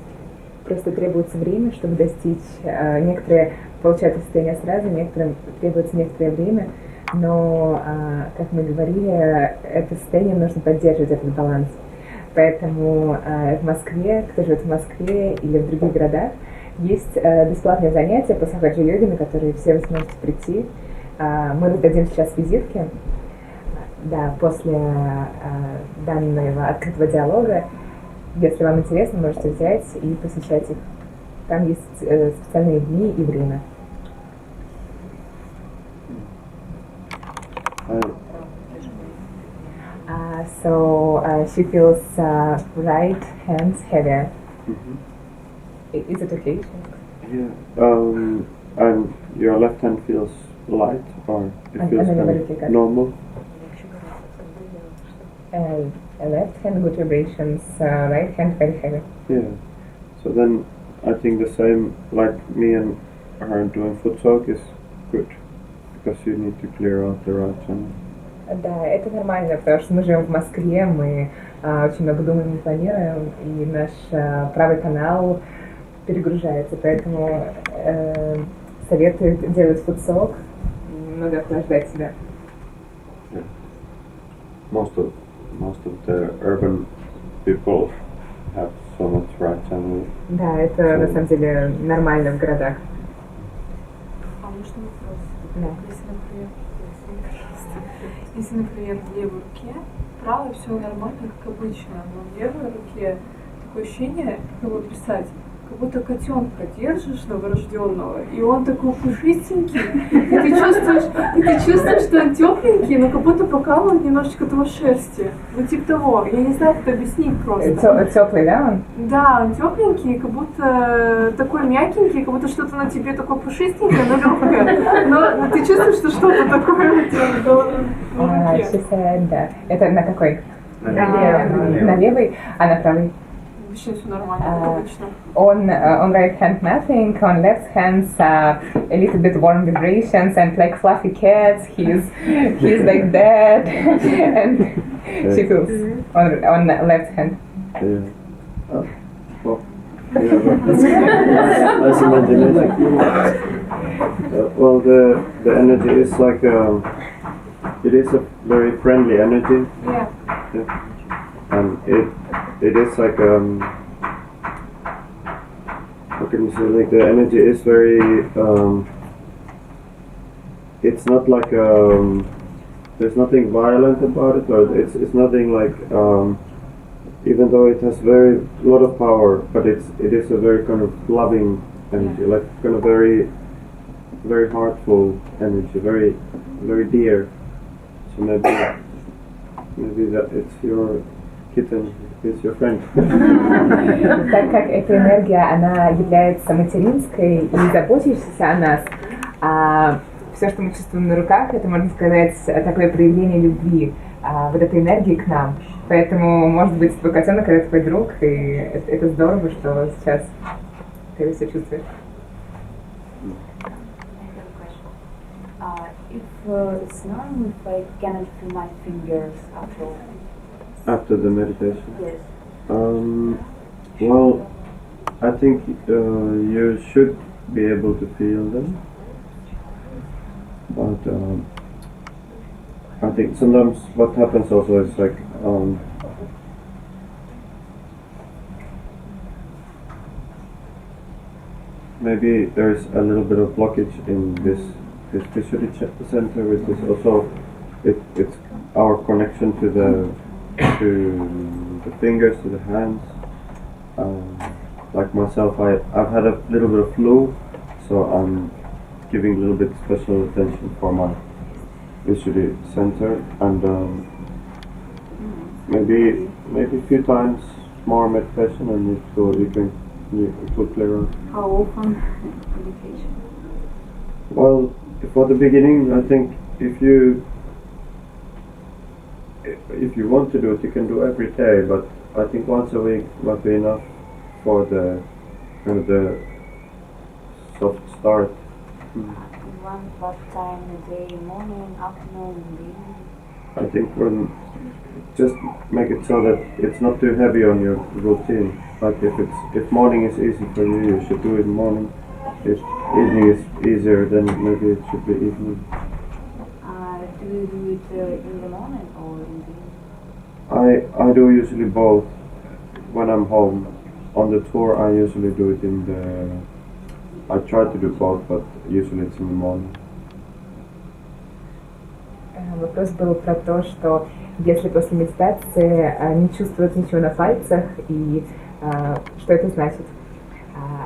просто требуется время, чтобы достичь. Некоторые получают это состояние сразу, некоторым требуется некоторое время, но, как мы говорили, это состояние нужно поддерживать, этот баланс. Поэтому в Москве, кто живет в Москве или в других городах, есть бесплатные занятия по сахаджа-йоге, на которые все вы сможете прийти. Мы раздадим сейчас визитки. Да, после данного открытого диалога. Если вам интересно, можете взять и посещать их. Там есть специальные дни и время. So she feels right hands heavier. Is it okay? Yeah. And your left hand feels light, or it feels kind of normal? Left hand good vibrations, right hand very heavy. Yeah. So then I think the same, like me and her doing foot soak is good, because you need to clear out the right channel. Да, это нормально, потому что мы живем в Москве, мы очень много думаем и планируем, и наш правый канал перегружается, поэтому советую делать футсок, много охлаждать себя. Yeah. Most of the urban people have so much right channel. Да, это на самом деле нормально в городах. А Можно вопрос? Да. Если, например, в левой руке, правой все нормально, как обычно, но в левой руке такое ощущение, как бы писать, как будто котенка держишь новорожденного, и он такой пушистенький, и ты чувствуешь, что он тепленький, но как будто покалывает немножечко того шерсти. Ну типа того, я не знаю, как это объяснить просто. Теплый, да, он? Да, он тепленький, как будто такой мягенький, как будто что-то на тебе такое пушистенькое, но легкое. Но ты чувствуешь, что что-то такое у тебя на руке. Часа, да. Это на какой? На левой. На левой, а на правой? Вообще все нормально, как обычно. On right hand nothing, on left hands a little bit warm vibrations and like fluffy cats. He's like that, and she feels on left hand. Yeah. Well, nice imagination. Well, the energy is like it is a very friendly energy. Yeah. And it is like how can you say, like the energy is very it's not like there's nothing violent about it, or it's nothing like even though it has very lot of power, but it is a very kind of loving energy, like kind of very heartful energy, very dear. So maybe that it's your kitten, is your friend. Так как эта энергия, она является материнской и заботящейся о нас, а все, что мы чувствуем на руках, это, можно сказать, такое проявление любви вот этой энергии к нам. Поэтому, может быть, твой котенок — это твой друг, и это здорово, что сейчас ты все чувствуешь. If it's normal, if I cannot feel my fingers After the meditation? Yes. Well, I think you should be able to feel them, but I think sometimes what happens also is like maybe there's a little bit of blockage in this visually center, which is also it's our connection to the fingers, to the hands. Like myself, I've had a little bit of flu, so I'm giving a little bit special attention for my visually center, and maybe a few times more meditation, and it will clear out. How often meditation? Well, for the beginning, I think if you want to do it, you can do every day, but I think once a week might be enough for the kind of the soft start. What time a day, morning, afternoon, evening? I think just make it so that it's not too heavy on your routine. Like if morning is easy for you, you should do it in morning. If evening is easier, then maybe it should be evening. Do you do it in the morning or in the evening? I do usually both. When I'm home, on the tour, I usually do it in the. I try to do both, but usually it's in the morning. Вопрос был про то, что если после медитации не чувствуют ничего на пальцах, и что это значит.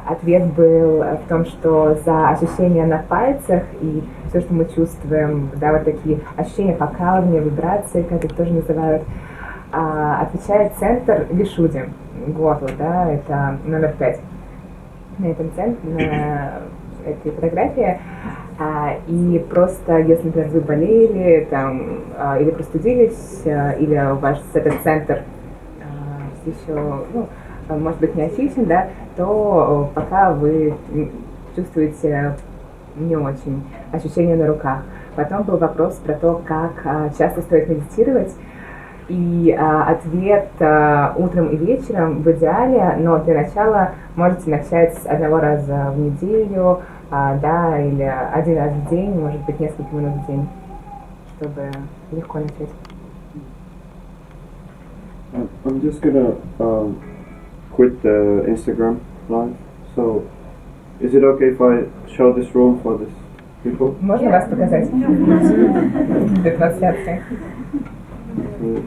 Ответ был в том, что за ощущения на пальцах и все, что мы чувствуем, да, вот такие ощущения покалывания, вибрации, как их тоже называют, отвечает центр Вишудди, горло, да, это номер 5 на этом центре, на этой фотографии. И просто, если, например, вы болели там, или простудились, или у вас этот центр еще, может быть, не очищен, да, то пока вы чувствуете не очень ощущения на руках. Потом был вопрос про то, как часто стоит медитировать. И ответ утром и вечером в идеале, но для начала можете начать с одного раза в неделю, да, или один раз в день, может быть, несколько минут в день, чтобы легко начать. I'm just gonna quit Instagram live. So, is it okay if I show this room for this people. Можно вас показать? Для трансляции.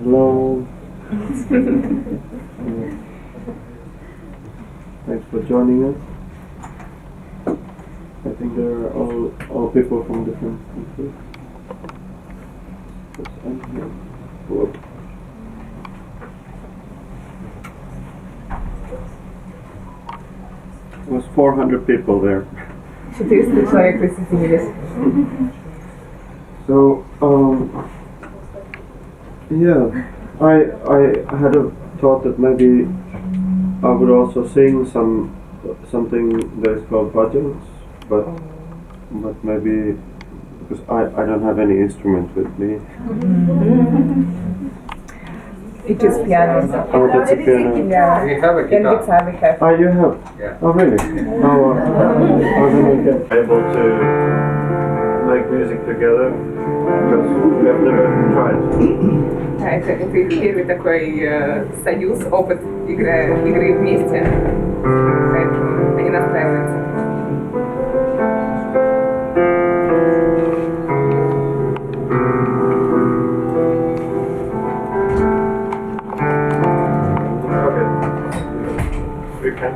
Hello. Thanks for joining us. I think there are all people from different countries. Yes, I'm here. Whoop. It was 400 people there. 400 человек присоединились. So, yeah, I had a thought that maybe I would also sing something that is called bhajans, but maybe because I don't have any instrument with me. It is piano. Oh, that's a piano. Yeah. We have a And guitar. guitar we have. Oh, you have? Yeah. Oh, really? Oh, then we get able to make music together because we have never tried. Это их первый такой союз, опыт игры вместе. Поэтому они настраиваются. Okay. We can.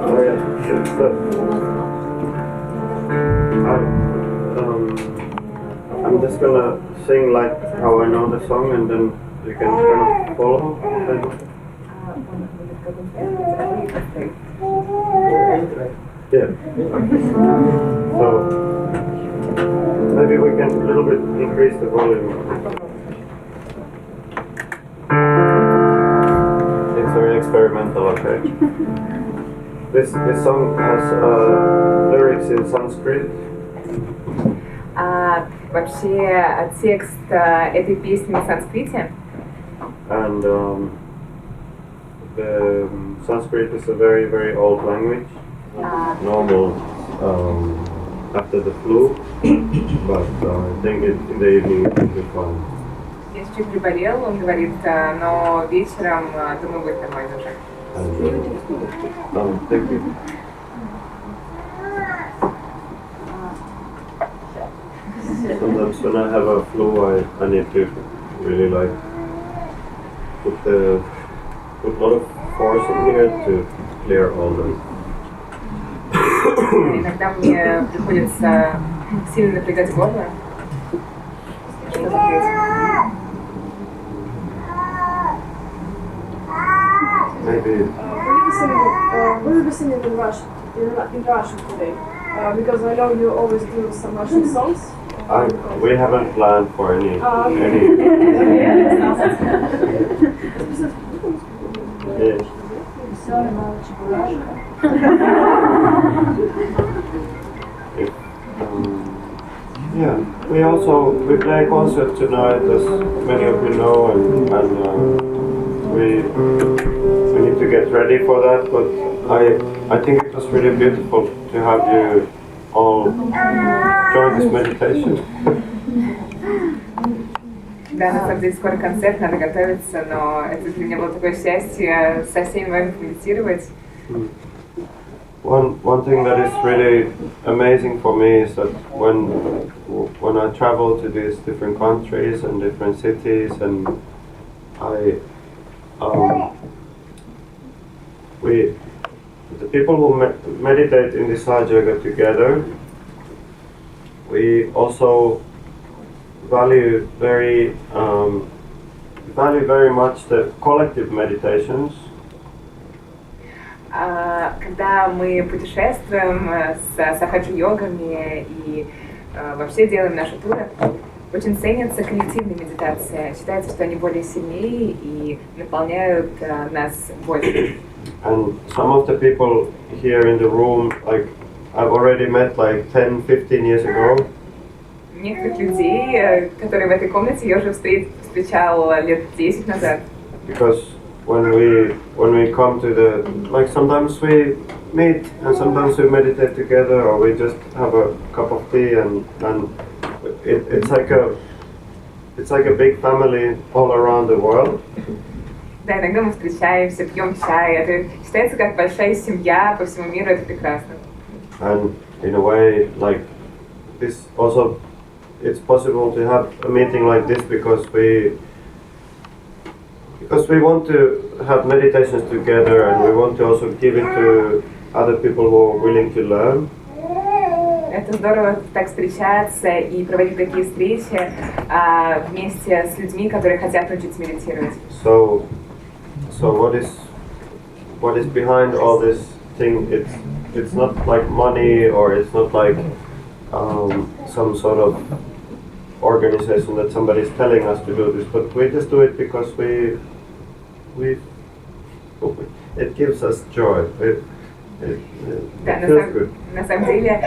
Oh yeah, good stuff. I'm just gonna sing like how I know the song and then you can kind of follow. Yeah. So maybe we can a little bit increase the volume. It's very experimental, okay? This song has lyrics in Sanskrit. Вообще текст этой песни на санскрите. And the Sanskrit is a very, very old language. Normal after the flu, but I think in the evening it will be fine. Я чуть-чуть приболел, он говорит, но вечером, думаю, будет нормально уже. Thank you. Sometimes when I have a flu, I need to really like put a lot of force in here to clear all the. Иногда мне приходится сильно напрягать горло, чтобы петь. Maybe. Will you be singing in Russian today? Because I know you always do some Russian songs. We haven't planned for any. Yeah. Yeah, we play a concert tonight, as many of you know, and we need to get ready for that. But I think it was really beautiful to have you all join this meditation. Да, на самом деле скоро концерт, надо готовиться, но это для меня было такое счастье со всеми вами медитировать. One thing that is really amazing for me is that when I travel to these different countries and different cities, and the people who meditate in this Hajj Yoga together, we also value very much the collective meditations. Когда мы путешествуем с сахаджи-йогами и вообще делаем наши туры, очень ценится коллективная медитация. Считается, что они более сильнее и наполняют нас больше. And some of the people here in the room, like I've already met like 10-15 years ago. Некоторых людей, которые в этой комнате, я уже встречал лет 10 назад. Because when we come to the, like sometimes we meet and sometimes we meditate together, or we just have a cup of tea, and it's like a big family all around the world. Да, иногда мы встречаемся, пьем чай. Это считается как большая семья по всему миру, это прекрасно. And in a way, like this also, it's possible to have a meeting like this because we want to have meditations together, and we want to also give it to other people who are willing to learn. Это здорово так встречаться и проводить такие встречи вместе с людьми, которые хотят научиться медитировать. So what is behind all this thing? It's not like money, or it's not like some sort of organization that somebody is telling us to do this, but we just do it because it gives us joy. Да, It feels good. на самом деле,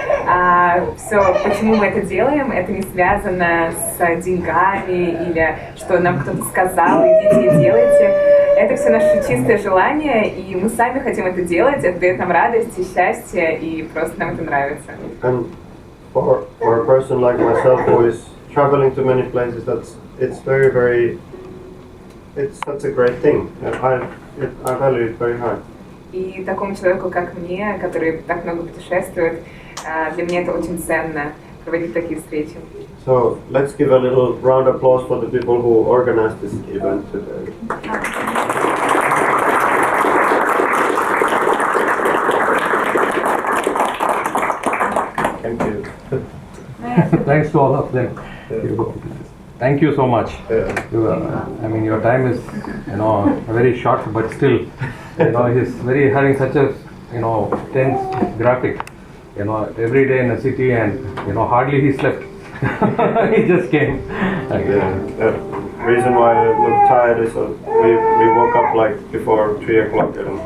все, почему мы это делаем, это не связано с деньгами или что нам кто-то сказал, идите и делайте. Это все наше чистое желание, и мы сами хотим это делать, это дает нам радость и счастье, и просто нам это нравится. And for a person like myself who is traveling to many places, it's such a great thing. I value it very high. И такому человеку, как мне, который так много путешествует, для меня это очень ценно, проводить такие встречи. So let's give a little round of applause for the people who organized this event today. Thank you. Thanks to all of them. Thank you so much. I mean, your time is, very short, but still, he's having such a, tense graphic, every day in the city, and, hardly he slept. He just came. The reason why I look tired is that we woke up like before 3 o'clock and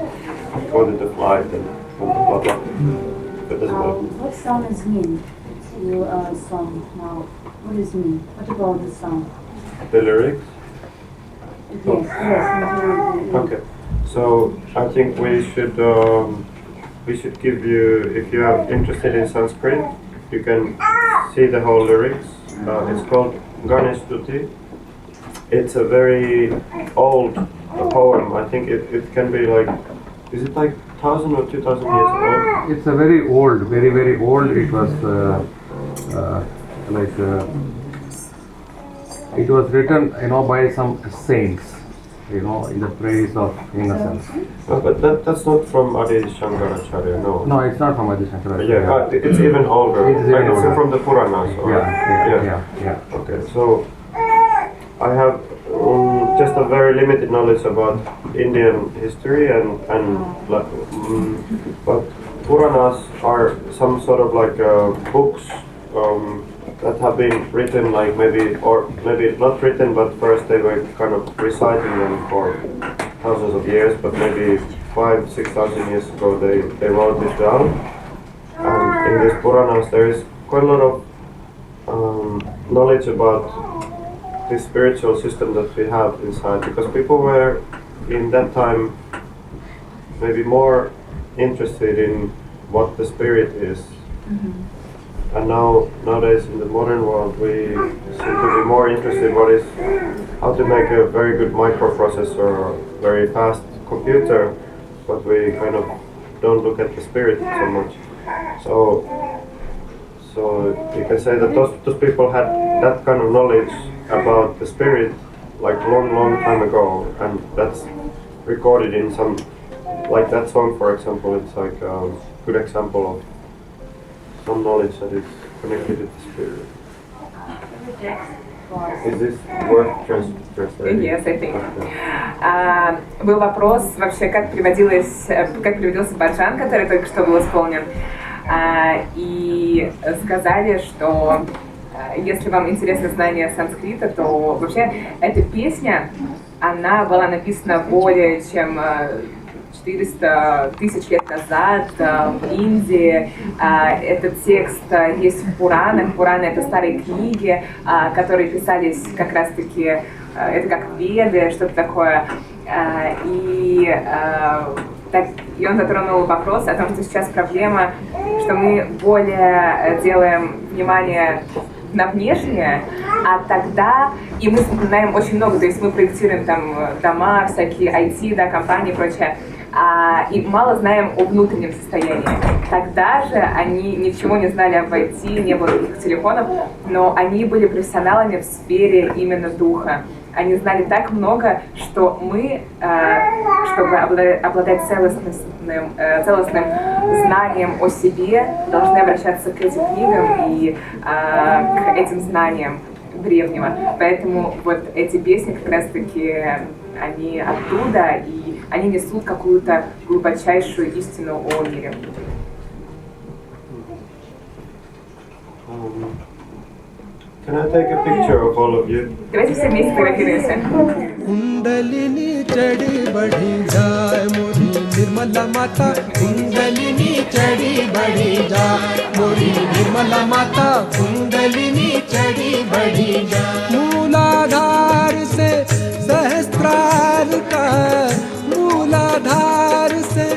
go to the flight and blah blah. But doesn't matter. What sound is mean to your song now? What does it mean? What about the song? The lyrics? Yes. Okay. So I think we should give you, if you are interested in Sanskrit, you can see the whole lyrics. It's called Ganesh Stuti. It's a very old poem. I think it can be like, is it like 1,000 or 2,000 years old? It's a very old, very, very old. It was it was written, by some saints, in the praise of innocence. But that's not from Adi Shankaracharya, no. No, it's not from Adi Shankaracharya. Yeah, it's even older. It's even older. From the Puranas. Or, Yeah. Okay, so I have just a very limited knowledge about Indian history, but Puranas are some sort of like books that have been written, like maybe not written, but first they were kind of reciting them for thousands of years, but maybe 5,000-6,000 years ago they wrote this down. And in these Puranas there is quite a lot of knowledge about the spiritual system that we have inside, because people were in that time maybe more interested in what the spirit is. Mm-hmm. And nowadays in the modern world we seem to be more interested in how to make a very good microprocessor or very fast computer, but we kind of don't look at the spirit so much. So you can say that those people had that kind of knowledge about the spirit like long time ago, and that's recorded in some, like that song for example. It's like a good example of some knowledge that is connected to the spirit. Is this worth translating? Yes, I think. Был вопрос вообще, как приводился баджан, который только что был исполнен. И сказали, что если вам интересно знание санскрита, то вообще эта песня, она была написана более чем 400 тысяч лет назад в Индии. Этот текст есть в Пуранах. Пураны — это старые книги, которые писались как раз-таки, это как Веды, что-то такое. И он затронул вопрос о том, что сейчас проблема, что мы более делаем внимание на внешнее, а тогда и мы знаем очень много, то есть мы проектируем там дома, всякие IT, да, компании и прочее, и мало знаем о внутреннем состоянии. Тогда же они ничего не знали об IT, не было таких телефонов, но они были профессионалами в сфере именно духа. Они знали так много, что мы, чтобы обладать целостным знанием о себе, должны обращаться к этим книгам и к этим знаниям древнего. Поэтому вот эти песни как раз-таки, они оттуда, и они несут какую-то глубочайшую истину о мире. Can I take a picture of all of you? Давайте все вместе фотографируемся. Kundalini चढ़ी बढ़ी जाए मोरी निर्मला माता कुंडलिनी चढ़ी बढ़ी जाए मोरी निर्मला माता कुंडलिनी चढ़ी बढ़ी जाए मूलाधार से सहस्त्रार का मूलाधार से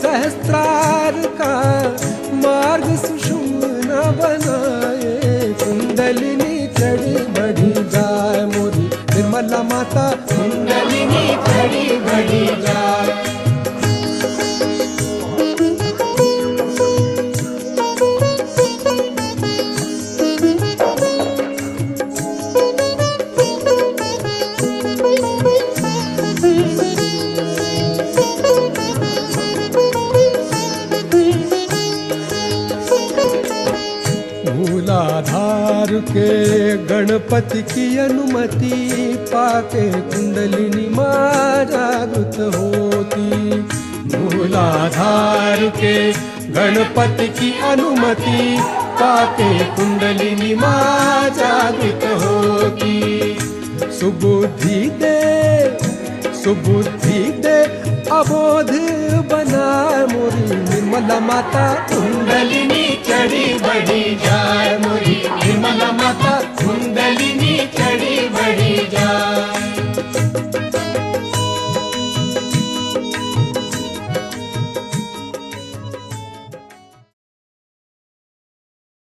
सहस्त्रार का मार्ग सुषुम्न बनाए कुंडलिनी चढ़ी बढ़ी जाए मोरी निर्मला माता कुंडलिनी चढ़ी बढ़ी जाए मूलाधार के गणपति की अनुमति पाके कुंडलिनी माँ जागृत होती मूलाधार के गणपति की अनुमति पाके कुंडलिनी माँ जागृत होती सुबुद्धि दे अबोध बना मोरी निर्मला माता कुंडलिनी चढ़ी बढ़ी जाए मोरी निर्मला माता कुंडलिनी चढ़ी बढ़ी जाए